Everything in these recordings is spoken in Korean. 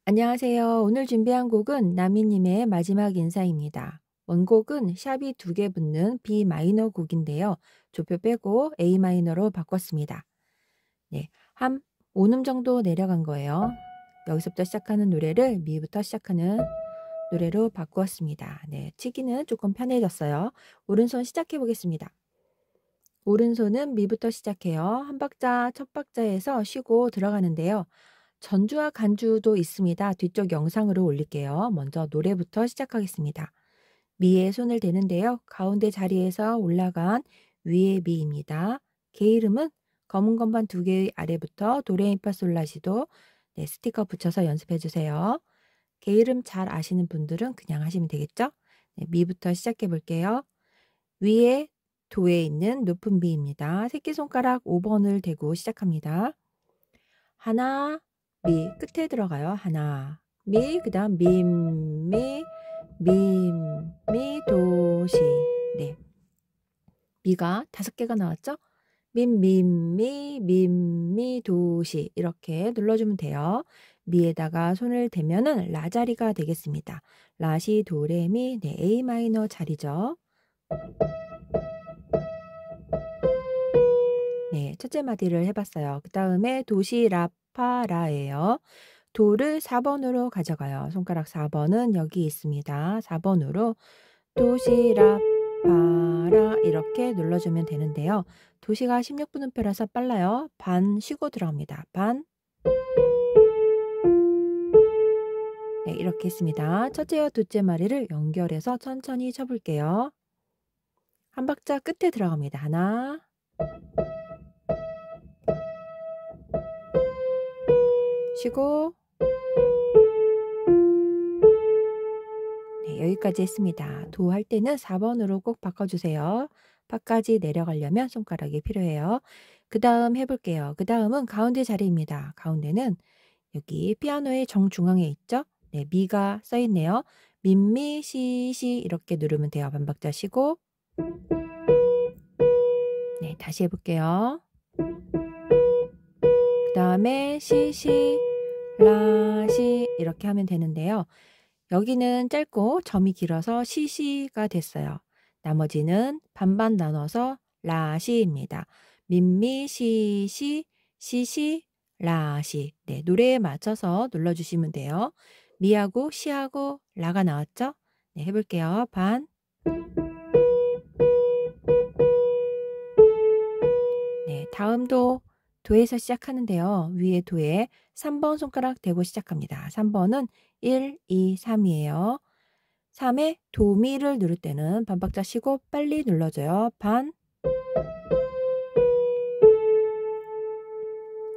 안녕하세요. 오늘 준비한 곡은 나미님의 마지막 인사입니다. 원곡은 샵이 2개 붙는 B 마이너 곡인데요. 조표 빼고 A 마이너로 바꿨습니다. 네, 한 5음 정도 내려간 거예요. 여기서부터 시작하는 노래를 미부터 시작하는 노래로 바꾸었습니다. 네, 치기는 조금 편해졌어요. 오른손 시작해 보겠습니다. 오른손은 미부터 시작해요. 한 박자, 첫 박자에서 쉬고 들어가는데요. 전주와 간주도 있습니다. 뒤쪽 영상으로 올릴게요. 먼저 노래부터 시작하겠습니다. 미에 손을 대는데요. 가운데 자리에서 올라간 위의 미입니다. 개 이름은 검은 건반 2개의 아래부터 도레미파솔라시도 스티커 붙여서 연습해 주세요. 개 이름 잘 아시는 분들은 그냥 하시면 되겠죠? 미부터 시작해 볼게요. 위에 도에 있는 높은 미입니다. 새끼손가락 5번을 대고 시작합니다. 하나, 미 끝에 들어가요. 하나, 미, 그 다음 민, 미, 도시. 네. 미가 5개가 나왔죠? 미, 도시. 이렇게 눌러주면 돼요. 미에다가 손을 대면은 라 자리가 되겠습니다. 라시, 도레미, 네, A 마이너 자리죠. 네, 첫째 마디를 해봤어요. 그 다음에 도시, 라파라예요. 도를 4번으로 가져가요. 손가락 4번은 여기 있습니다. 4번으로 도시락 파라 이렇게 눌러주면 되는데요. 도시가 16분음표라서 빨라요. 반 쉬고 들어갑니다. 반. 네, 이렇게 했습니다. 첫째와 둘째 마디를 연결해서 천천히 쳐볼게요. 한 박자 끝에 들어갑니다. 하나. 쉬고. 네, 여기까지 했습니다. 도 할 때는 4번으로 꼭 바꿔주세요. 파까지 내려가려면 손가락이 필요해요. 그 다음 해볼게요. 그 다음은 가운데 자리입니다. 가운데는 여기 피아노의 정중앙에 있죠? 네, 미가 써있네요. 민미, 시시 이렇게 누르면 돼요. 반박자 쉬고. 네, 다시 해볼게요. 그 다음에 시시, 라시 이렇게 하면 되는데요. 여기는 짧고 점이 길어서 시시가 됐어요. 나머지는 반반 나눠서 라시입니다. 민미, 시시, 시시, 라시. 네, 노래에 맞춰서 눌러주시면 돼요. 미하고 시하고 라가 나왔죠? 네, 해볼게요. 반. 네, 다음도 도에서 시작하는데요. 위에 도에 3번 손가락 대고 시작합니다. 3번은 1, 2, 3이에요. 3에 도미를 누를 때는 반박자 쉬고 빨리 눌러줘요. 반.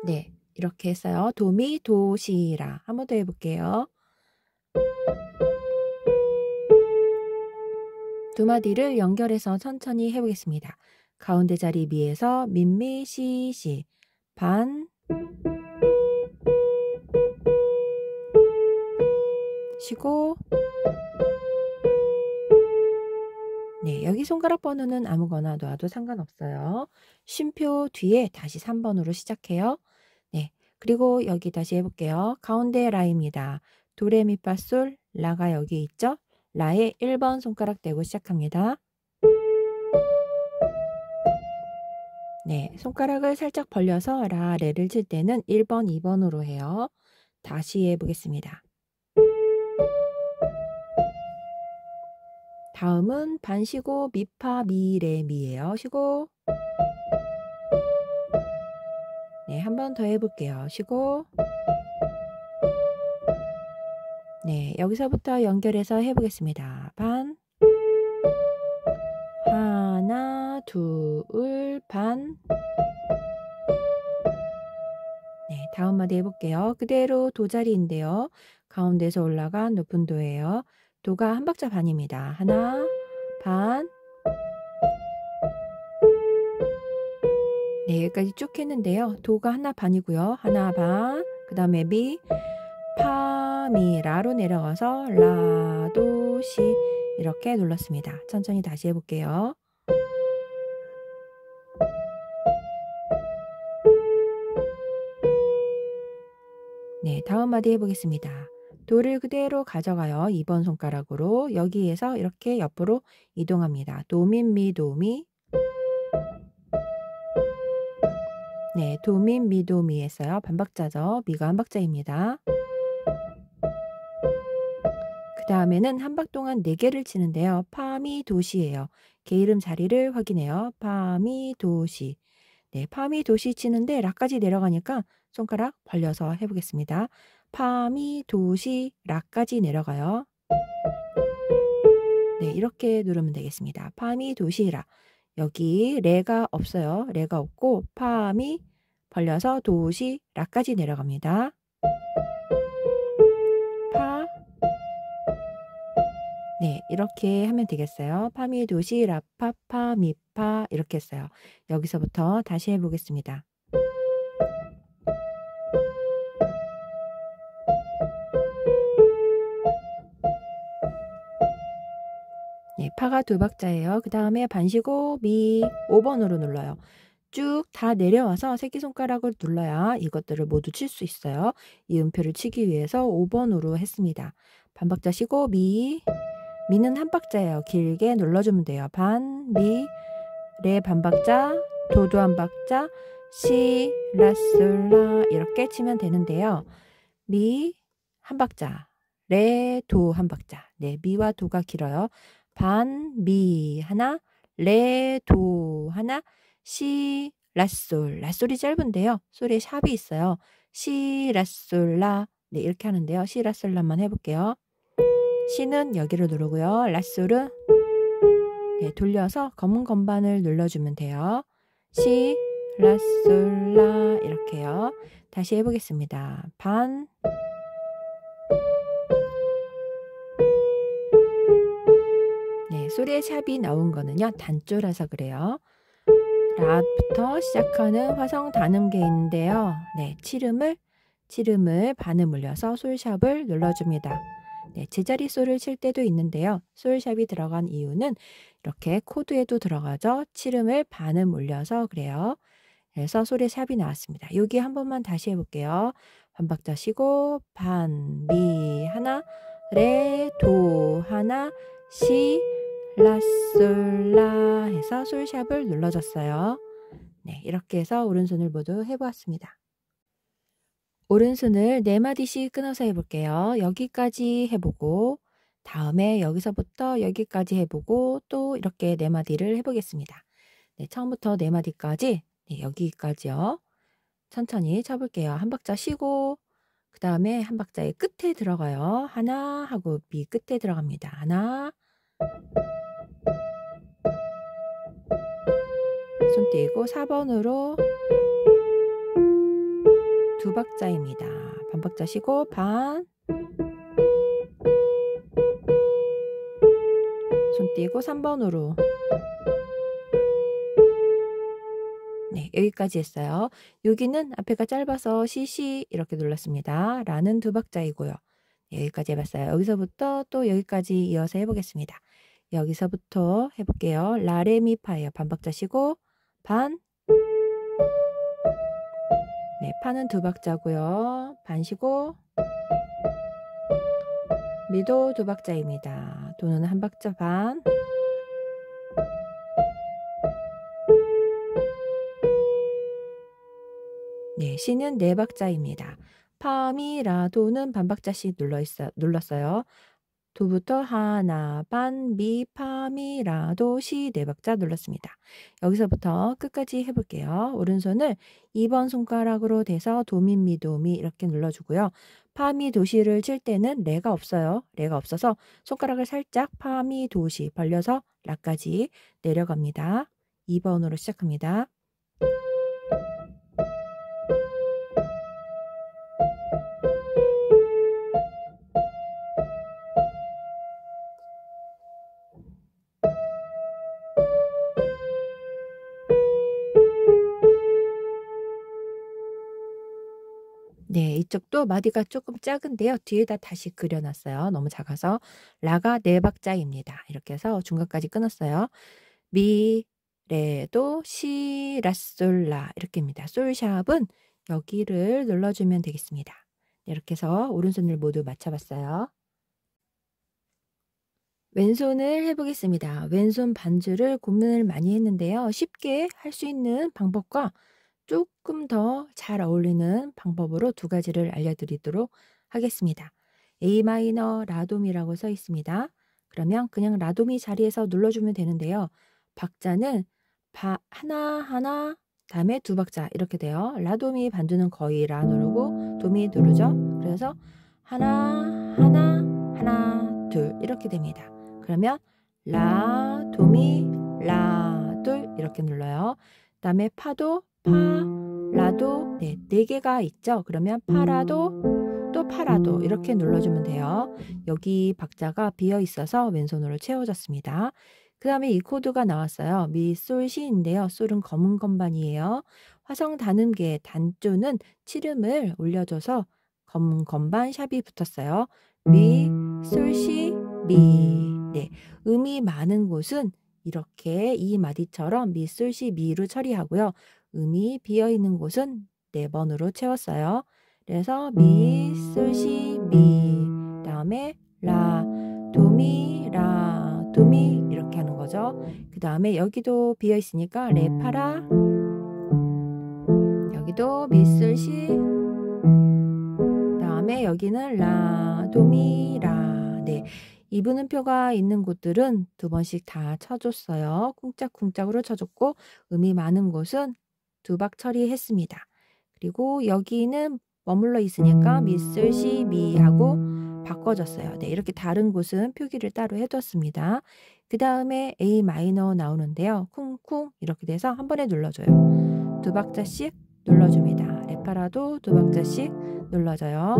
네, 이렇게 했어요. 도미, 도시라. 한 번 더 해볼게요. 두 마디를 연결해서 천천히 해보겠습니다. 가운데 자리 미에서 민미, 시시. 반. 쉬고. 네, 여기 손가락 번호는 아무거나 놔도 상관없어요. 쉼표 뒤에 다시 3번으로 시작해요. 네, 그리고 여기 다시 해볼게요. 가운데 라입니다. 도레미파솔 라가 여기 있죠? 라에 1번 손가락 대고 시작합니다. 네, 손가락을 살짝 벌려서 라, 레를 칠 때는 1번, 2번으로 해요. 다시 해보겠습니다. 다음은 반 쉬고 미파, 미, 레, 미예요. 쉬고. 네, 한 번 더 해볼게요. 쉬고. 네, 여기서부터 연결해서 해보겠습니다. 반. 하나, 둘, 반. 네, 다음 마디 해볼게요. 그대로 도 자리인데요. 가운데서 올라간 높은 도예요. 도가 한 박자 반입니다. 하나, 반. 네, 여기까지 쭉 했는데요. 도가 하나 반이고요. 하나 반. 그 다음에 미, 파, 미, 라로 내려가서 라, 도, 시 이렇게 눌렀습니다. 천천히 다시 해볼게요. 네, 다음 마디 해보겠습니다. 도를 그대로 가져가요. 2번 손가락으로 여기에서 이렇게 옆으로 이동합니다. 도민미 도미. 네, 도민미 도미 했어요. 반박자죠. 미가 한 박자입니다. 그 다음에는 한 박 동안 4개를 치는데요. 파미 도시예요. 개 이름 자리를 확인해요. 파미 도시. 네, 파미 도시 치는데 라까지 내려가니까 손가락 벌려서 해보겠습니다. 파미 도시 라까지 내려가요. 네, 이렇게 누르면 되겠습니다. 파미 도시 라. 여기 레가 없어요. 레가 없고 파미 벌려서 도시 라까지 내려갑니다. 파. 네, 이렇게 하면 되겠어요. 파미 도시 라파파 미파 이렇게 했어요. 여기서부터 다시 해보겠습니다. 네, 파가 2박자예요. 그 다음에 반시고 미 5번으로 눌러요. 쭉 다 내려와서 새끼손가락을 눌러야 이것들을 모두 칠 수 있어요. 이 음표를 치기 위해서 5번으로 했습니다. 반박자 쉬고 미. 미는 한 박자예요. 길게 눌러주면 돼요. 반, 미, 레 반박자, 도도 한 박자, 시, 라, 솔, 라 이렇게 치면 되는데요. 미 한 박자, 레, 도 한 박자. 네, 미와 도가 길어요. 반, 미 하나, 레, 도 하나, 시, 라, 솔. 라, 솔이 짧은데요. 솔에 샵이 있어요. 시, 라, 솔, 라. 네, 이렇게 하는데요. 시, 라, 솔, 라만 해볼게요. 시는 여기를 누르고요. 라, 솔은 네, 돌려서 검은 건반을 눌러주면 돼요. 시, 라, 솔, 라 이렇게요. 다시 해보겠습니다. 반, 네, 소리의 샵이 나온 거는요. 단조라서 그래요. 라부터 시작하는 화성 단음계인데요. 네, 칠음을 반음 올려서 솔샵을 눌러줍니다. 네, 제자리 솔을 칠 때도 있는데요. 솔샵이 들어간 이유는 이렇게 코드에도 들어가죠. 칠음을 반음 올려서 그래요. 그래서 소리 샵이 나왔습니다. 여기 한 번만 다시 해볼게요. 반박자 쉬고 반, 미 하나, 레, 도 하나, 시, 라, 솔, 라 해서 솔샵을 눌러줬어요. 네, 이렇게 해서 오른손을 모두 해보았습니다. 오른손을 4마디씩 끊어서 해볼게요. 여기까지 해보고 다음에 여기서부터 여기까지 해보고 또 이렇게 4마디를 해보겠습니다. 네, 처음부터 4마디까지 네, 여기까지요. 천천히 쳐볼게요. 한 박자 쉬고 그 다음에 한 박자의 끝에 들어가요. 하나 하고 미 끝에 들어갑니다. 하나 손 떼고 4번으로 2박자입니다. 반박자 쉬고 반 손 떼고 3번으로 네, 여기까지 했어요. 여기는 앞에가 짧아서 시시 이렇게 눌렀습니다. 라는 2박자이고요. 네, 여기까지 해봤어요. 여기서부터 또 여기까지 이어서 해보겠습니다. 여기서부터 해볼게요. 라레미파예요. 반박자 쉬고 반. 네, 파는 2박자고요. 반 쉬고 미도 2박자입니다. 도는 한 박자 반. 네, 시는 4박자입니다. 파미라도는 반박자씩 눌렀어요. 도부터 하나, 반, 미, 파미라도, 시 4박자 눌렀습니다. 여기서부터 끝까지 해볼게요. 오른손을 2번 손가락으로 대서 도미미 도미 이렇게 눌러주고요. 파미 도시를 칠 때는 레가 없어요. 레가 없어서 손가락을 살짝 파미 도시 벌려서 라까지 내려갑니다. 2번으로 시작합니다. 네, 이쪽도 마디가 조금 작은데요. 뒤에다 다시 그려놨어요. 너무 작아서. 라가 4박자입니다. 이렇게 해서 중간까지 끊었어요. 미, 레, 도, 시, 라, 솔, 라 이렇게입니다. 솔샵은 여기를 눌러주면 되겠습니다. 이렇게 해서 오른손을 모두 맞춰봤어요. 왼손을 해보겠습니다. 왼손 반주를 고민을 많이 했는데요. 쉽게 할 수 있는 방법과 조금 더 잘 어울리는 방법으로 두 가지를 알려드리도록 하겠습니다. A 마이너 라돔이라고 써 있습니다. 그러면 그냥 라돔이 자리에서 눌러주면 되는데요. 박자는 하나하나 다음에 두 박자 이렇게 돼요. 라돔이 반주는 거의 라 누르고 도미 누르죠. 그래서 하나 하나 하나 둘 이렇게 됩니다. 그러면 라 도미 라 둘 이렇게 눌러요. 그다음에 파도 파 라도 네 개가 있죠. 그러면 파라도 또 파라도 이렇게 눌러주면 돼요. 여기 박자가 비어 있어서 왼손으로 채워졌습니다. 그 다음에 이 코드가 나왔어요. 미, 솔, 시인데요. 솔은 검은 건반이에요. 화성 단음계 단조는 칠음을 올려줘서 검은 건반 샵이 붙었어요. 미, 솔, 시, 미. 네, 음이 많은 곳은 이렇게 이 마디처럼 미, 솔, 시, 미로 처리하고요. 음이 비어있는 곳은 4번으로 채웠어요. 그래서 미, 솔, 시, 미. 다음에 라, 도미, 라, 도미 이렇게 하는 거죠. 그 다음에 여기도 비어 있으니까 레, 파라. 여기도 미, 솔, 시. 다음에 여기는 라, 도미, 라. 네. 이분음표가 있는 곳들은 2번씩 다 쳐줬어요. 쿵짝쿵짝으로 쳐줬고 음이 많은 곳은 2박 처리했습니다. 그리고 여기는 머물러 있으니까 미, 솔, 시, 미 하고 바꿔줬어요. 네, 이렇게 다른 곳은 표기를 따로 해뒀습니다. 그 다음에 A 마이너 나오는데요. 쿵쿵 이렇게 돼서 한 번에 눌러줘요. 2박자씩 눌러줍니다. 레파라도 2박자씩 눌러줘요.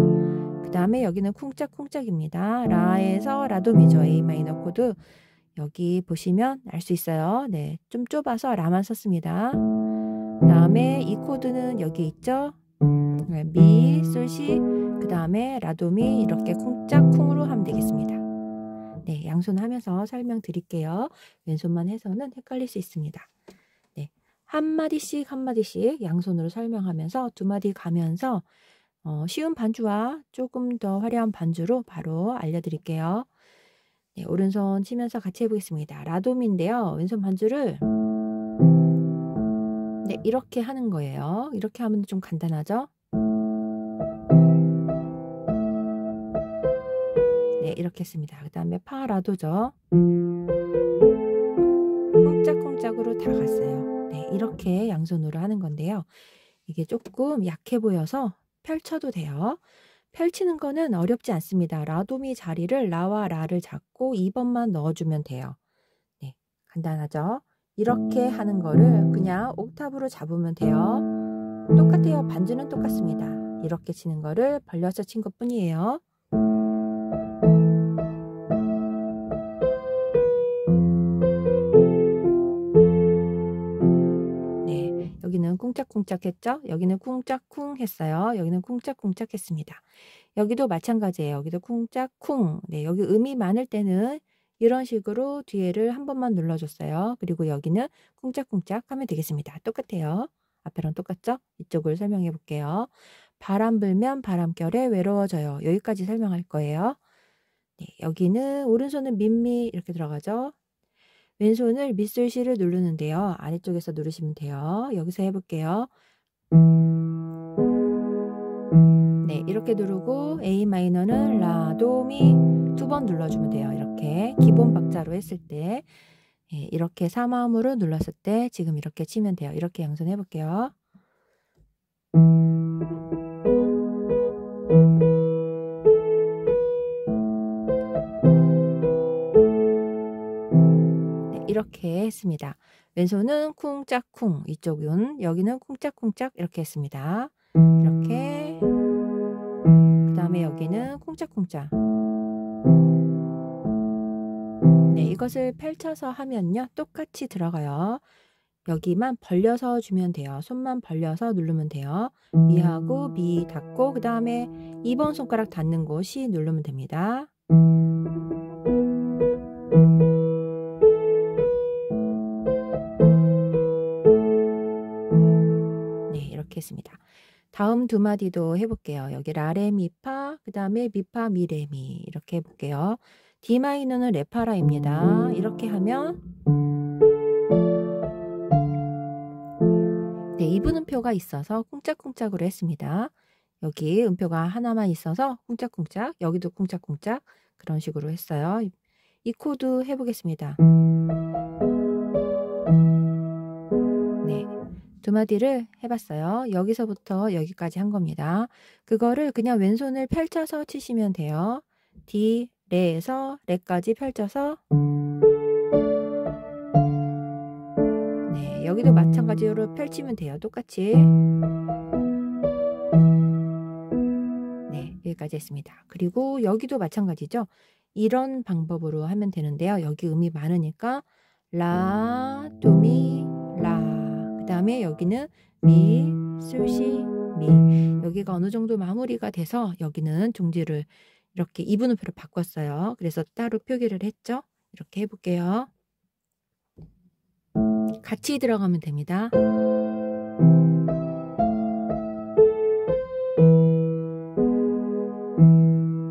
그 다음에 여기는 쿵짝쿵짝입니다. 라에서 라도미죠. A 마이너 코드. 여기 보시면 알 수 있어요. 네, 좀 좁아서 라만 썼습니다. 그 다음에 이 코드는 여기 있죠. 미, 솔, 시, 그 다음에 라도미 이렇게 쿵짝쿵으로 하면 되겠습니다. 네, 양손 하면서 설명드릴게요. 왼손만 해서는 헷갈릴 수 있습니다. 네, 한마디씩 양손으로 설명하면서 2마디 가면서 쉬운 반주와 조금 더 화려한 반주로 바로 알려드릴게요. 네, 오른손 치면서 같이 해보겠습니다. 라돔인데요. 왼손 반주를 네, 이렇게 하는 거예요. 이렇게 하면 좀 간단하죠? 네, 이렇게 했습니다. 그 다음에 파라도죠. 쿵짝쿵짝으로 다 갔어요. 네, 이렇게 양손으로 하는 건데요. 이게 조금 약해 보여서 펼쳐도 돼요. 펼치는 거는 어렵지 않습니다. 라도미 자리를 라와 라를 잡고 2번만 넣어주면 돼요. 네, 간단하죠? 이렇게 하는 거를 그냥 옥탑으로 잡으면 돼요. 똑같아요. 반주는 똑같습니다. 이렇게 치는 거를 벌려서 친 것 뿐이에요. 네, 여기는 쿵짝쿵짝 했죠? 여기는 쿵짝쿵 했어요. 여기는 쿵짝쿵짝 했습니다. 여기도 마찬가지예요. 여기도 쿵짝쿵. 네, 여기 음이 많을 때는 이런 식으로 뒤에를 한 번만 눌러줬어요. 그리고 여기는 쿵짝쿵짝 하면 되겠습니다. 똑같아요. 앞에랑 똑같죠? 이쪽을 설명해 볼게요. 바람 불면 바람결에 외로워져요. 여기까지 설명할 거예요. 네, 여기는 오른손은 민미 이렇게 들어가죠. 왼손을 미솔시를 누르는데요. 아래쪽에서 누르시면 돼요. 여기서 해볼게요. 네, 이렇게 누르고 A 마이너는 라, 도, 미 2번 눌러주면 돼요. 이렇게 기본 박자로 했을 때 네, 이렇게 3화음으로 눌렀을 때 지금 이렇게 치면 돼요. 이렇게 양손 해볼게요. 네, 이렇게 했습니다. 왼손은 쿵짝쿵 이쪽은 여기는 쿵짝쿵짝 이렇게 했습니다. 이렇게 그 다음에 여기는 쿵짝쿵짝. 네, 이것을 펼쳐서 하면요. 똑같이 들어가요. 여기만 벌려서 주면 돼요. 손만 벌려서 누르면 돼요. 미하고 미 닫고 그 다음에 2번 손가락 닿는 곳이 누르면 됩니다. 네, 이렇게 했습니다. 다음 두 마디도 해볼게요. 여기 라레미파, 그 다음에 미파 미레미 이렇게 해볼게요. D 마이너는 레파라입니다. 이렇게 하면 네, 2분 음표가 있어서 쿵짝쿵짝으로 했습니다. 여기 음표가 하나만 있어서 쿵짝쿵짝, 여기도 쿵짝쿵짝 그런 식으로 했어요. 이 코드 해보겠습니다. 네, 두 마디를 해봤어요. 여기서부터 여기까지 한 겁니다. 그거를 그냥 왼손을 펼쳐서 치시면 돼요. D, 레에서 레까지 펼쳐서 네, 여기도 마찬가지로 펼치면 돼요. 똑같이. 네, 여기까지 했습니다. 그리고 여기도 마찬가지죠. 이런 방법으로 하면 되는데요. 여기 음이 많으니까 라, 도미, 라. 그 다음에 여기는 미, 술시, 미. 여기가 어느 정도 마무리가 돼서 여기는 종지를 이렇게 2분음표로 바꿨어요. 그래서 따로 표기를 했죠. 이렇게 해볼게요. 같이 들어가면 됩니다.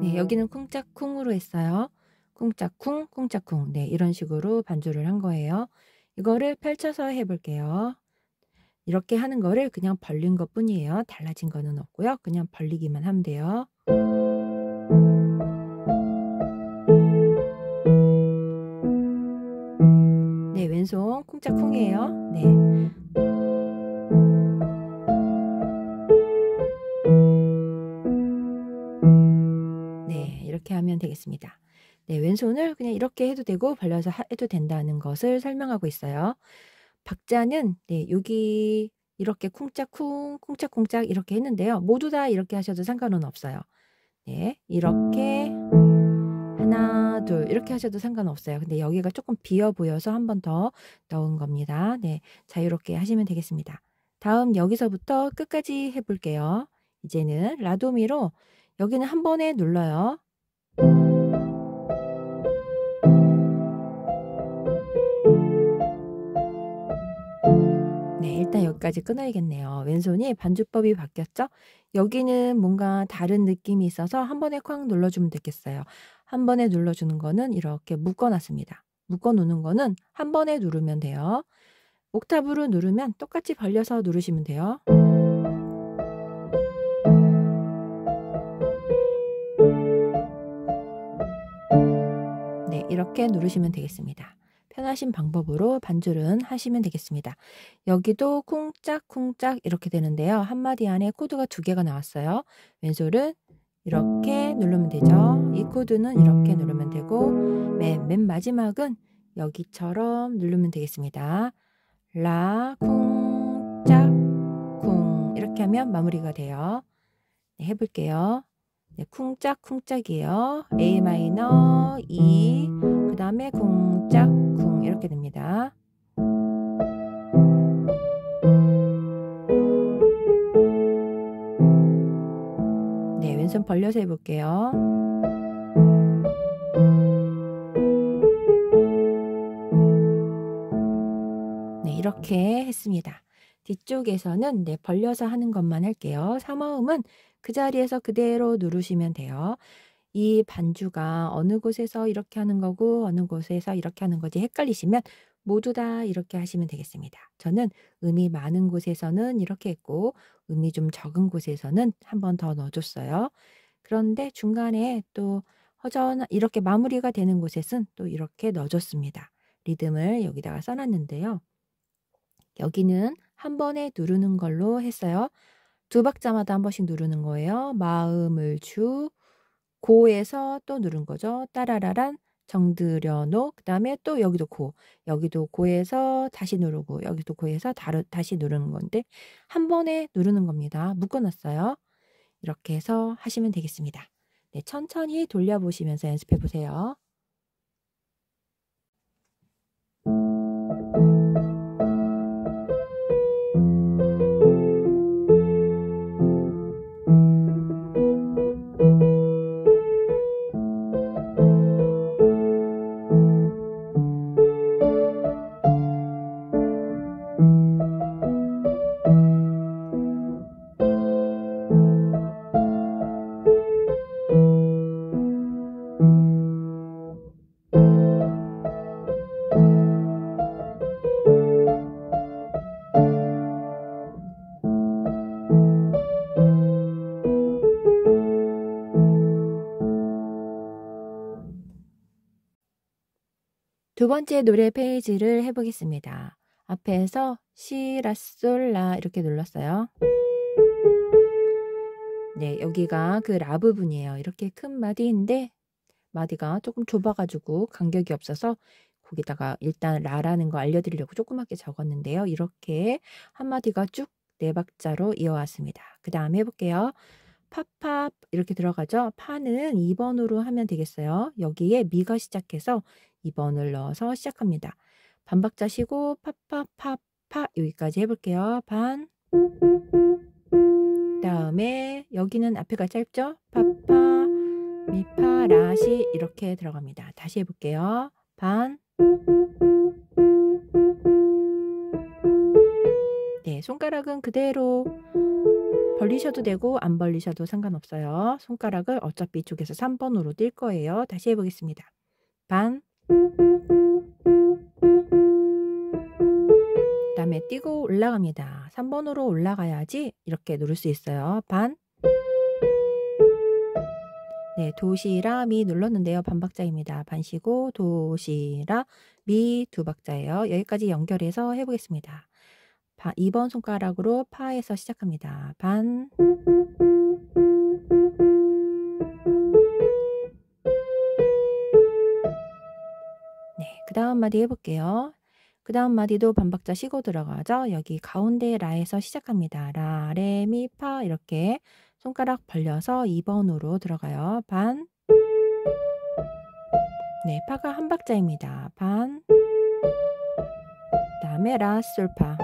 네, 여기는 쿵짝쿵으로 했어요. 쿵짝쿵, 쿵짝쿵. 네, 이런 식으로 반주를 한 거예요. 이거를 펼쳐서 해볼게요. 이렇게 하는 거를 그냥 벌린 것 뿐이에요. 달라진 거는 없고요. 그냥 벌리기만 하면 돼요. 네, 왼손 쿵짝쿵이에요. 네. 네, 이렇게 하면 되겠습니다. 네, 왼손을 그냥 이렇게 해도 되고 벌려서 해도 된다는 것을 설명하고 있어요. 박자는 네, 여기 이렇게 쿵짝쿵, 쿵짝쿵짝 이렇게 했는데요. 모두 다 이렇게 하셔도 상관은 없어요. 네, 이렇게 하나, 둘 이렇게 하셔도 상관없어요. 근데 여기가 조금 비어 보여서 한 번 더 넣은 겁니다. 네, 자유롭게 하시면 되겠습니다. 다음 여기서부터 끝까지 해볼게요. 이제는 라도미로 여기는 한 번에 눌러요. 네, 일단 여기까지 끊어야겠네요. 왼손이 반주법이 바뀌었죠? 여기는 뭔가 다른 느낌이 있어서 한 번에 쾅 눌러주면 되겠어요. 한 번에 눌러주는 거는 이렇게 묶어놨습니다. 묶어놓는 거는 한 번에 누르면 돼요. 옥타브로 누르면 똑같이 벌려서 누르시면 돼요. 네, 이렇게 누르시면 되겠습니다. 편하신 방법으로 반주는 하시면 되겠습니다. 여기도 쿵짝쿵짝 이렇게 되는데요. 한마디 안에 코드가 2개가 나왔어요. 왼손은 이렇게 누르면 되죠. 이 코드는 이렇게 누르면 되고 맨 마지막은 여기처럼 누르면 되겠습니다. 라, 쿵, 짝, 쿵 이렇게 하면 마무리가 돼요. 네, 해볼게요. 네, 쿵짝쿵짝이에요. A 마이너, E, 그 다음에 쿵짝쿵 이렇게 됩니다. 네, 왼손 벌려서 해볼게요. 네, 이렇게 했습니다. 뒤쪽에서는 네, 벌려서 하는 것만 할게요. 3화음은 그 자리에서 그대로 누르시면 돼요. 이 반주가 어느 곳에서 이렇게 하는 거고 어느 곳에서 이렇게 하는 거지 헷갈리시면 모두 다 이렇게 하시면 되겠습니다. 저는 음이 많은 곳에서는 이렇게 했고 음이 좀 적은 곳에서는 한 번 더 넣어줬어요. 그런데 중간에 또 이렇게 마무리가 되는 곳에는 또 이렇게 넣어줬습니다. 리듬을 여기다가 써놨는데요. 여기는 한 번에 누르는 걸로 했어요. 2박자마다 한 번씩 누르는 거예요. 마음을 주, 고에서 또 누른 거죠. 따라라란, 정들여놓, 그 다음에 또 여기도 고, 여기도 고에서 다시 누르고, 여기도 고에서 다시 누르는 건데, 한 번에 누르는 겁니다. 묶어놨어요. 이렇게 해서 하시면 되겠습니다. 네, 천천히 돌려보시면서 연습해 보세요. 두 번째 노래 페이지를 해보겠습니다. 앞에서 시, 라, 솔, 라 이렇게 눌렀어요. 네, 여기가 그 라 부분이에요. 이렇게 큰 마디인데 마디가 조금 좁아가지고 간격이 없어서 거기다가 일단 라라는 거 알려드리려고 조그맣게 적었는데요. 이렇게 한 마디가 쭉 네 박자로 이어왔습니다. 그 다음에 해볼게요. 파파 이렇게 들어가죠. 파는 2번으로 하면 되겠어요. 여기에 미가 시작해서 2번을 넣어서 시작합니다. 반박자 쉬고 파파파파 여기까지 해볼게요. 반. 다음에 여기는 앞에가 짧죠? 파파 미파 라시 이렇게 들어갑니다. 다시 해볼게요. 반. 네, 손가락은 그대로 벌리셔도 되고 안 벌리셔도 상관없어요. 손가락을 어차피 이쪽에서 3번으로 뛸 거예요. 다시 해보겠습니다. 반. 그 다음에 띄고 올라갑니다. 3번으로 올라가야지 이렇게 누를 수 있어요. 반. 네, 도시라 미 눌렀는데요. 반박자입니다. 반 쉬고 도시라 미 두 박자예요. 여기까지 연결해서 해보겠습니다. 2번 손가락으로 파에서 시작합니다. 반. 네, 그 다음 마디 해볼게요. 그 다음 마디도 반박자 쉬고 들어가죠. 여기 가운데 라에서 시작합니다. 라, 레, 미, 파 이렇게 손가락 벌려서 2번으로 들어가요. 반. 네, 파가 한 박자입니다. 반. 그 다음에 라, 솔, 파.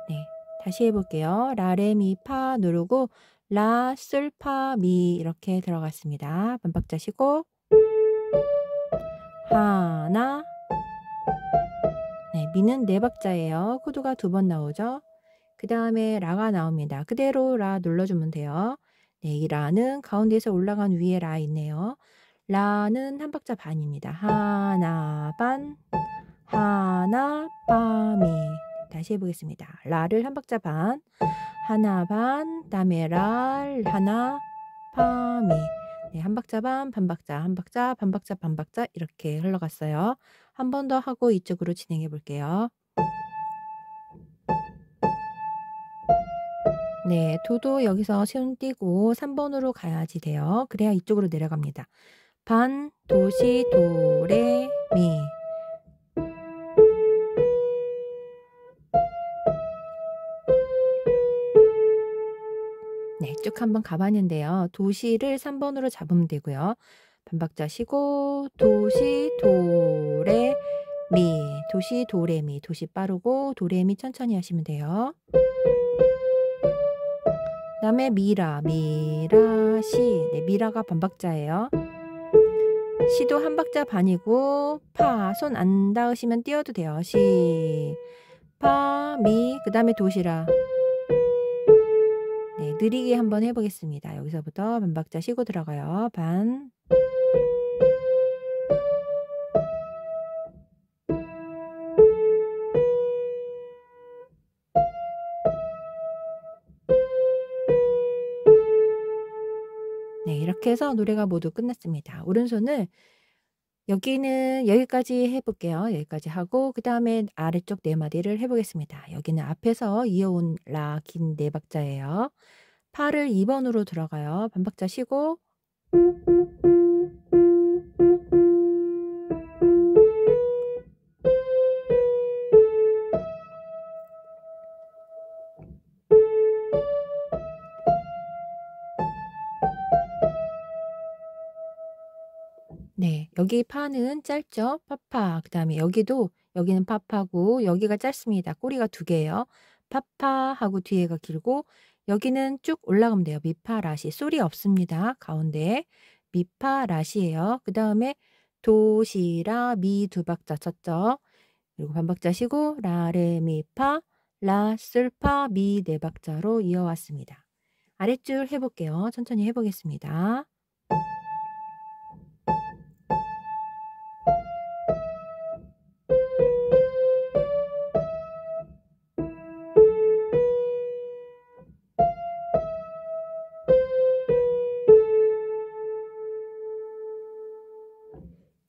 네, 다시 해볼게요. 라, 레, 미, 파 누르고 라, 솔, 파, 미 이렇게 들어갔습니다. 반박자 쉬고 하나. 네, 미는 네 박자예요. 코드가 2번 나오죠. 그 다음에 라가 나옵니다. 그대로 라 눌러주면 돼요. 네, 이 라는 가운데에서 올라간 위에 라 있네요. 라는 한 박자 반입니다. 하나 반, 하나 빠미. 다시 해보겠습니다. 라를 한 박자 반, 하나 반, 다음에 랄, 하나, 파미. 네, 한 박자 반, 반박자, 한 박자, 반박자, 반박자 이렇게 흘러갔어요. 한 번 더 하고 이쪽으로 진행해 볼게요. 네, 도도 여기서 손 띄고 3번으로 가야지 돼요. 그래야 이쪽으로 내려갑니다. 반, 도시, 도, 레, 미. 네, 쭉 한번 가봤는데요. 도시를 3번으로 잡으면 되고요. 반박자 쉬고 도시, 도, 레, 미. 도시, 도, 레, 미. 도시 빠르고 도, 레, 미 천천히 하시면 돼요. 그 다음에 미라, 미라, 시. 네, 미라가 반박자예요. 시도 한 박자 반이고 파, 손 안 닿으시면 띄워도 돼요. 시, 파, 미, 그 다음에 도시라. 네, 느리게 한번 해보겠습니다. 여기서부터 반박자 쉬고 들어가요. 반. 네, 이렇게 해서 노래가 모두 끝났습니다. 오른손을 여기는 여기까지 해볼게요. 여기까지 하고 그 다음에 아래쪽 네 마디를 해보겠습니다. 여기는 앞에서 이어온 라 긴 네 박자예요. 파를 2번으로 들어가요. 반박자 쉬고 네, 여기 파는 짧죠? 파파. 그 다음에 여기는 파파고 여기가 짧습니다. 꼬리가 2개예요. 파파 하고 뒤에가 길고 여기는 쭉 올라가면 돼요. 미파 라시. 소리 없습니다. 가운데 미파 라시예요. 그 다음에 도시라 미 두 박자 쳤죠. 그리고 반박자 쉬고 라, 레, 미, 파, 라, 솔, 파, 미 네 박자로 이어왔습니다. 아랫줄 해볼게요. 천천히 해보겠습니다.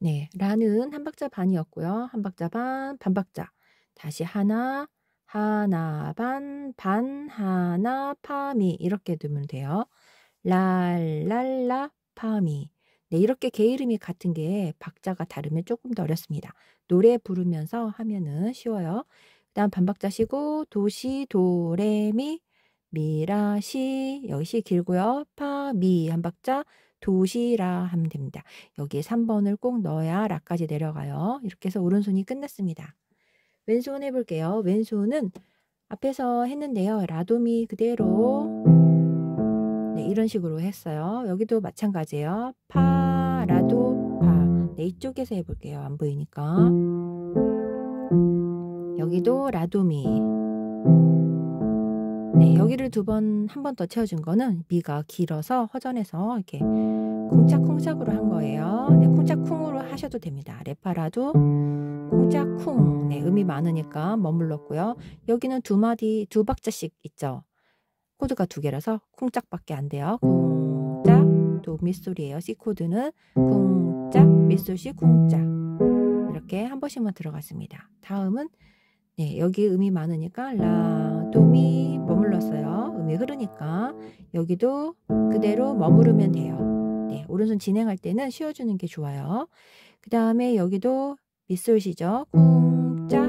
네, 라는 한 박자 반이었고요. 한 박자 반, 반박자. 다시 하나, 하나 반, 반, 하나, 파미 이렇게 두면 돼요. 랄랄라 파미. 네, 이렇게 개 이름이 같은 게 박자가 다르면 조금 더 어렵습니다. 노래 부르면서 하면은 쉬워요. 그다음 반박자 쉬고 도시 도레미 미라시 여기 시 길고요. 파미 한 박자 도시라 하면 됩니다. 여기에 3번을 꼭 넣어야 라까지 내려가요. 이렇게 해서 오른손이 끝났습니다. 왼손 해볼게요. 왼손은 앞에서 했는데요. 라도미 그대로 네, 이런 식으로 했어요. 여기도 마찬가지예요. 파, 라도, 파. 네, 이쪽에서 해볼게요. 안 보이니까. 여기도 라도미. 네, 여기를 한 번 더 채워준 거는 미가 길어서 허전해서 이렇게 쿵짝쿵짝으로 한 거예요. 네, 쿵짝쿵으로 하셔도 됩니다. 레파라도 쿵짝쿵. 네, 음이 많으니까 머물렀고요. 여기는 두 박자씩 있죠. 코드가 2개라서 쿵짝밖에 안 돼요. 쿵짝, 또 밑소리예요. C 코드는 쿵짝, 밑소시 쿵짝. 이렇게 한 번씩만 들어갔습니다. 다음은 네, 여기 음이 많으니까 라, 도, 미 머물렀어요. 음이 흐르니까 여기도 그대로 머무르면 돼요. 네, 오른손 진행할 때는 쉬어주는 게 좋아요. 그 다음에 여기도 밑솔시죠. 쿵짝,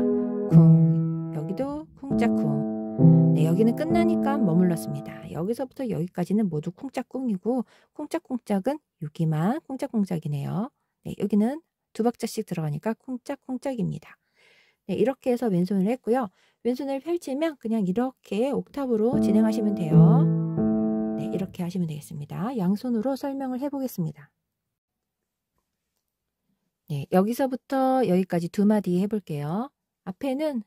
쿵. 여기도 쿵짝, 쿵. 네, 여기는 끝나니까 머물렀습니다. 여기서부터 여기까지는 모두 쿵짝쿵이고 쿵짝쿵짝은 여기만 쿵짝쿵짝이네요. 네, 여기는 2박자씩 들어가니까 쿵짝쿵짝입니다. 네, 이렇게 해서 왼손을 했고요. 왼손을 펼치면 그냥 이렇게 옥탑으로 진행하시면 돼요. 네, 이렇게 하시면 되겠습니다. 양손으로 설명을 해보겠습니다. 네, 여기서부터 여기까지 2마디 해볼게요. 앞에는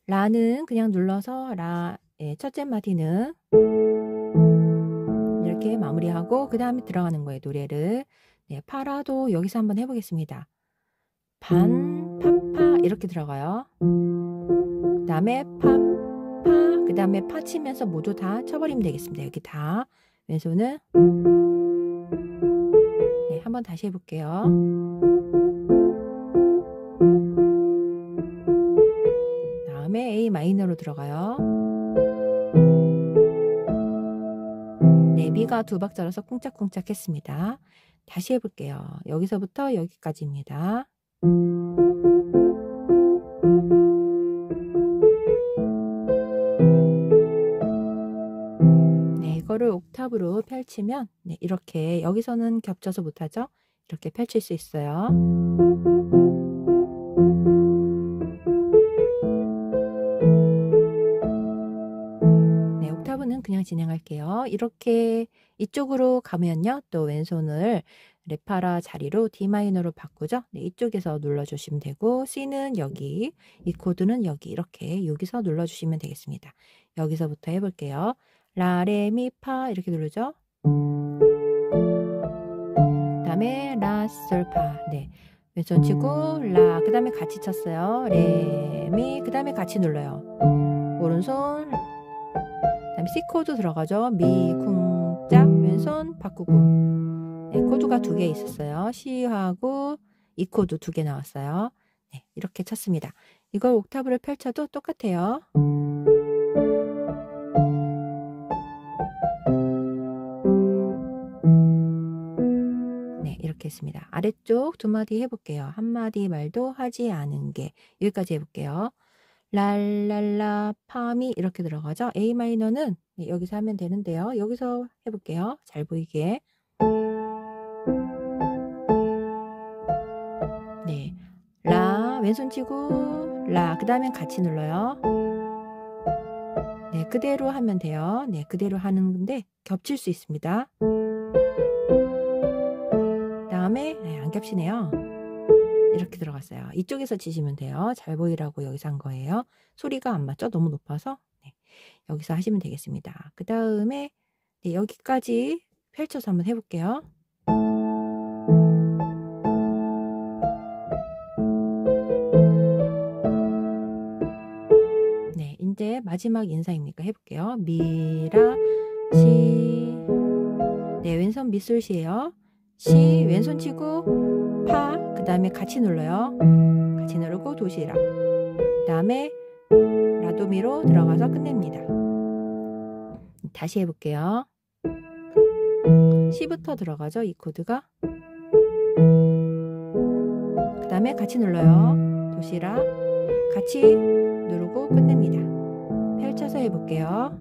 라는 그냥 눌러서 라, 예, 첫째 마디는 이렇게 마무리하고 그 다음에 들어가는 거예요. 노래를. 네, 파라도 여기서 한번 해보겠습니다. 반, 파파 이렇게 들어가요. 그 다음에 파, 그 다음에 파 치면서 모두 다 쳐버리면 되겠습니다. 여기 다. 왼손은 네, 한번 다시 해볼게요. 다음에 A 마이너로 들어가요. 네, 미가 2박자라서 쿵짝쿵짝 했습니다. 다시 해볼게요. 여기서부터 여기까지입니다. 네, 이거를 옥탑으로 펼치면 네, 이렇게 여기서는 겹쳐서 못하죠? 이렇게 펼칠 수 있어요. 네, 옥타브는 그냥 진행할게요. 이렇게 이쪽으로 가면요. 또 왼손을 레파라 자리로 D 마이너로 바꾸죠. 네, 이쪽에서 눌러주시면 되고 C는 여기, 이 코드는 여기 이렇게 여기서 눌러주시면 되겠습니다. 여기서부터 해볼게요. 라, 레, 미, 파 이렇게 누르죠. 그 다음에 라, 솔, 파. 네, 왼손 치고 라, 그 다음에 같이 쳤어요. 레, 미, 그 다음에 같이 눌러요. 오른손, 그 다음에 C 코드 들어가죠. 미, 쿵, 짝, 왼손 바꾸고. 네, 코드가 2개 있었어요. C하고 E 코드 2개 나왔어요. 네, 이렇게 쳤습니다. 이걸 옥타브를 펼쳐도 똑같아요. 네, 이렇게 했습니다. 아래쪽 2마디 해볼게요. 한마디 말도 하지 않은 게 여기까지 해볼게요. 랄랄라 파미 이렇게 들어가죠. A 마이너는 여기서 하면 되는데요. 여기서 해볼게요. 잘 보이게. 네, 라 왼손 치고 라 그 다음에 같이 눌러요. 네, 그대로 하면 돼요. 네, 그대로 하는 건데 겹칠 수 있습니다. 다음에 네, 안 겹치네요. 이렇게 들어갔어요. 이쪽에서 치시면 돼요. 잘 보이라고 여기서 한 거예요. 소리가 안 맞죠? 너무 높아서. 네, 여기서 하시면 되겠습니다. 그 다음에 네, 여기까지 펼쳐서 한번 해볼게요. 네, 이제 마지막 인사입니까? 해볼게요. 미라, 시. 네, 왼손 밑솔시예요. 시, 왼손 치고 파, 그 그 다음에 같이 눌러요. 같이 누르고 도시락. 그 다음에 라도미로 들어가서 끝냅니다. 다시 해볼게요. C부터 들어가죠, 이 코드가. 그 다음에 같이 눌러요. 도시락. 같이 누르고 끝냅니다. 펼쳐서 해볼게요.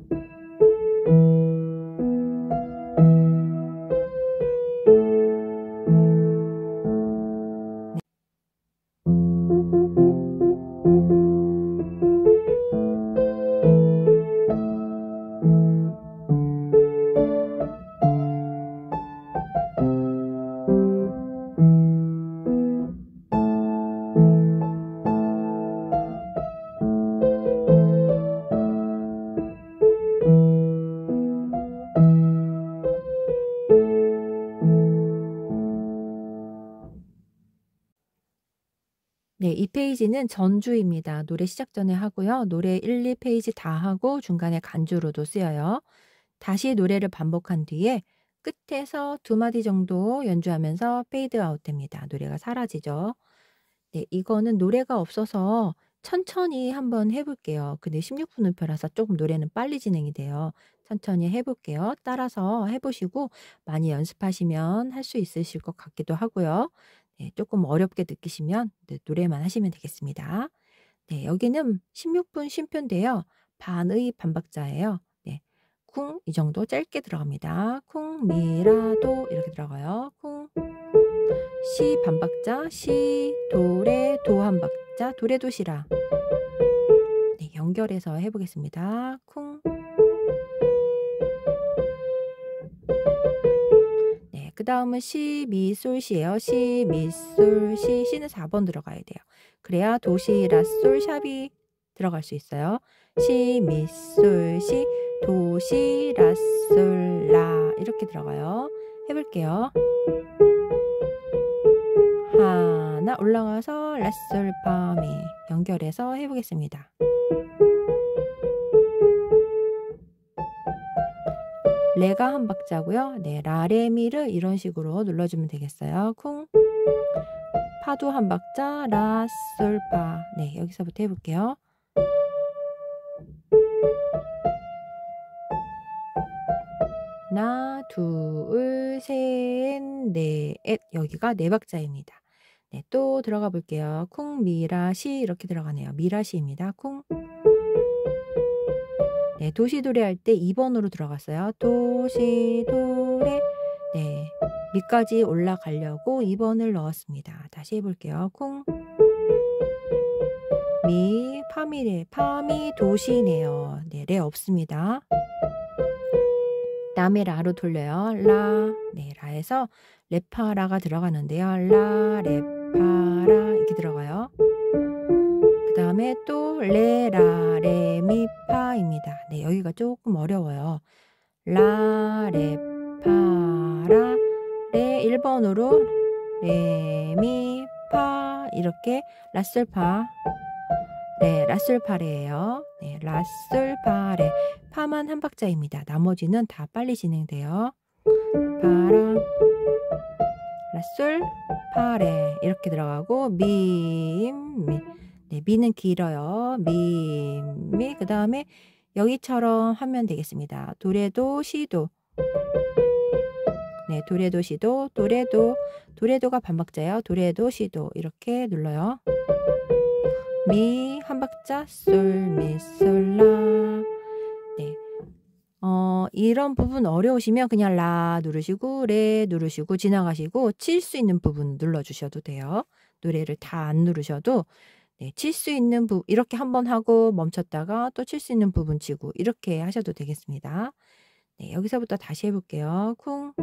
네, 이 페이지는 전주입니다. 노래 시작 전에 하고요. 노래 1, 2페이지 다 하고 중간에 간주로도 쓰여요. 다시 노래를 반복한 뒤에 끝에서 2마디 정도 연주하면서 페이드 아웃 됩니다. 노래가 사라지죠. 네, 이거는 노래가 없어서 천천히 한번 해볼게요. 근데 16분 음표라서 조금 노래는 빨리 진행이 돼요. 천천히 해볼게요. 따라서 해보시고 많이 연습하시면 할 수 있으실 것 같기도 하고요. 네, 조금 어렵게 느끼시면 노래만 하시면 되겠습니다. 네, 여기는 16분 쉼표인데요. 반의 반박자예요. 네, 쿵 이 정도 짧게 들어갑니다. 쿵, 미, 라, 도 이렇게 들어가요. 쿵, 시 반박자, 시, 도, 레, 도 한 박자, 도, 레, 도, 시, 라. 네, 연결해서 해보겠습니다. 쿵. 네, 그 다음은 시, 미, 솔, 시예요. 시, 미, 솔, 시. 시는 4번 들어가야 돼요. 그래야 도, 시, 라, 솔, 샵이 들어갈 수 있어요. 시, 미, 솔, 시, 도, 시, 라, 솔, 라 이렇게 들어가요. 해볼게요. 하나 올라가서 라, 솔, 파, 미 연결해서 해보겠습니다. 레가 한 박자고요. 네, 라, 레, 미를 이런 식으로 눌러주면 되겠어요. 쿵. 파도 한 박자, 라, 솔, 파. 네, 여기서부터 해볼게요. 하나, 둘, 셋, 넷. 여기가 네 박자입니다. 네, 또 들어가 볼게요. 쿵, 미, 라, 시 이렇게 들어가네요. 미, 라, 시입니다. 쿵. 네, 도시 도레 할 때 2번으로 들어갔어요. 도시 도레. 네, 미까지 올라가려고 2번을 넣었습니다. 다시 해볼게요. 쿵. 미, 파미레, 파미 도시네요. 네, 레 없습니다. 다음에 라로 돌려요. 라, 네, 라에서 레파라가 들어가는데요. 라, 레파라 이렇게 들어가요. 그 다음에 또 레, 라, 레, 미, 파입니다. 네, 여기가 조금 어려워요. 라, 레, 파, 라, 레 1번으로 레, 미, 파 이렇게 라솔, 파. 네, 라솔, 파레예요. 네, 라솔, 파레. 파만 한 박자입니다. 나머지는 다 빨리 진행돼요. 파라, 라솔, 파레 이렇게 들어가고 미, 미. 네, 미는 길어요. 미, 미. 그 다음에 여기처럼 하면 되겠습니다. 도레도, 시도. 네, 도레도, 시도, 도레도. 도레도가 반박자예요. 도레도, 시도 이렇게 눌러요. 미 한 박자, 솔, 미, 솔, 라. 네. 이런 부분 어려우시면 그냥 라 누르시고 레 누르시고 지나가시고 칠 수 있는 부분 눌러주셔도 돼요. 노래를 다 안 누르셔도 네, 칠 수 있는 부분 이렇게 한번 하고 멈췄다가 또 칠 수 있는 부분 치고 이렇게 하셔도 되겠습니다. 네, 여기서부터 다시 해볼게요. 쿵.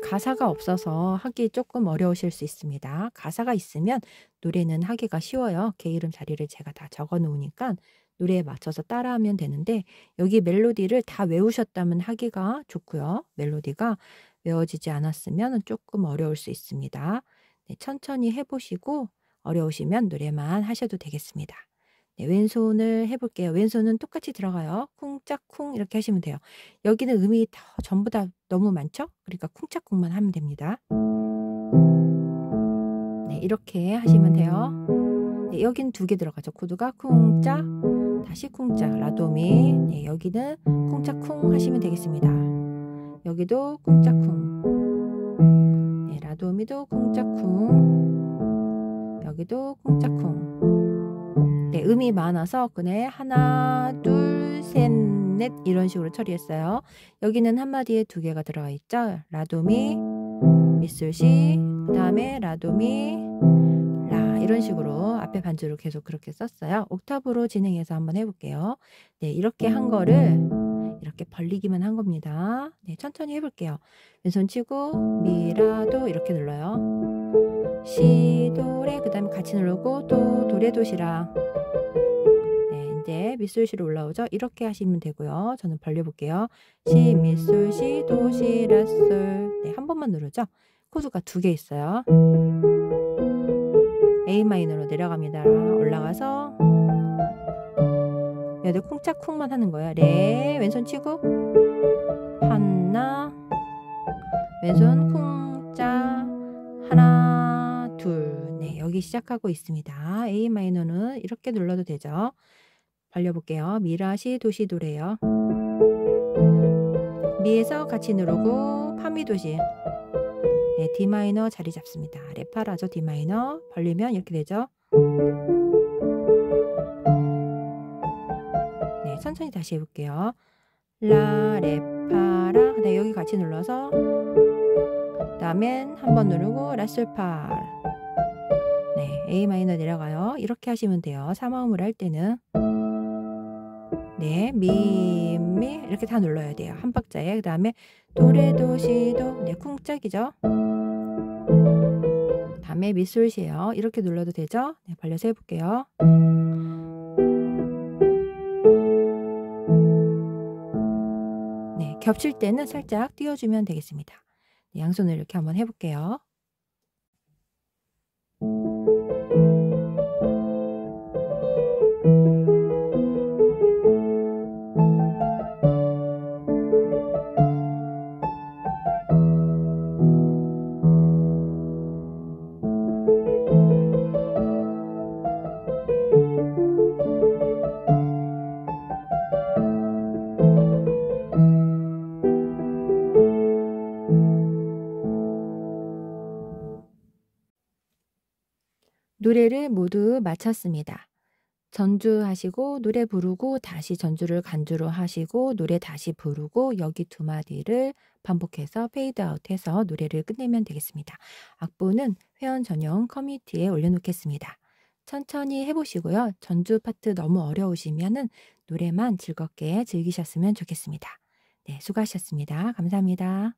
가사가 없어서 하기 조금 어려우실 수 있습니다. 가사가 있으면 노래는 하기가 쉬워요. 개 이름 자리를 제가 다 적어 놓으니까 노래에 맞춰서 따라하면 되는데 여기 멜로디를 다 외우셨다면 하기가 좋고요. 멜로디가 외워지지 않았으면 조금 어려울 수 있습니다. 네, 천천히 해보시고 어려우시면 노래만 하셔도 되겠습니다. 네, 왼손을 해볼게요. 왼손은 똑같이 들어가요. 쿵짝쿵 이렇게 하시면 돼요. 여기는 음이 전부 다 너무 많죠? 그러니까 쿵짝쿵만 하면 됩니다. 네, 이렇게 하시면 돼요. 네, 여기는 2개 들어가죠. 코드가 쿵짝, 다시 쿵짝, 라도미. 네, 여기는 쿵짝쿵 하시면 되겠습니다. 여기도 쿵짝쿵. 네, 라도미도 쿵짝쿵. 여기도 쿵짝쿵. 네, 음이 많아서 그네 하나, 둘, 셋, 넷 이런 식으로 처리했어요. 여기는 한마디에 2개가 들어가 있죠. 라도미, 미술시, 그 다음에 라도미, 라 이런 식으로 앞에 반주를 계속 그렇게 썼어요. 옥타브로 진행해서 한번 해볼게요. 네, 이렇게 한 거를 이렇게 벌리기만 한 겁니다. 네, 천천히 해볼게요. 왼손 치고 미라도 이렇게 눌러요. 시, 도, 레 그 다음에 같이 누르고 도, 도, 레, 도, 시랑 네, 이제 미술시로 올라오죠. 이렇게 하시면 되고요. 저는 벌려볼게요. 시, 미술, 시, 도, 시, 라, 솔 네, 한 번만 누르죠. 코드가 2개 있어요. A 마이너로 내려갑니다. 올라가서 여기도 쿵짝쿵만 하는 거예요. 레 왼손 치고 하나 왼손 쿵짝 하나 둘 네, 여기 시작하고 있습니다. A 마이너는 이렇게 눌러도 되죠. 벌려볼게요. 미라시 도시 도래요. 미에서 같이 누르고 파미 도시 네, D 마이너 자리 잡습니다. 레파라죠. D 마이너 벌리면 이렇게 되죠. 네, 천천히 다시 해볼게요. 라, 레파라. 네, 여기 같이 눌러서 다음엔 한 번 누르고 라솔파. 네, A 마이너 내려가요. 이렇게 하시면 돼요. 3화음을 할 때는 네, 미, 미 이렇게 다 눌러야 돼요. 한 박자에. 그 다음에 도레도 시도 네, 쿵짝이죠. 다음에 미술시에요. 이렇게 눌러도 되죠? 네, 벌려서 해볼게요. 네, 겹칠 때는 살짝 띄워주면 되겠습니다. 네, 양손을 이렇게 한번 해볼게요. 노래를 모두 마쳤습니다. 전주하시고 노래 부르고 다시 전주를 간주로 하시고 노래 다시 부르고 여기 2마디를 반복해서 페이드아웃해서 노래를 끝내면 되겠습니다. 악보는 회원 전용 커뮤니티에 올려놓겠습니다. 천천히 해보시고요. 전주 파트 너무 어려우시면은 노래만 즐겁게 즐기셨으면 좋겠습니다. 네, 수고하셨습니다. 감사합니다.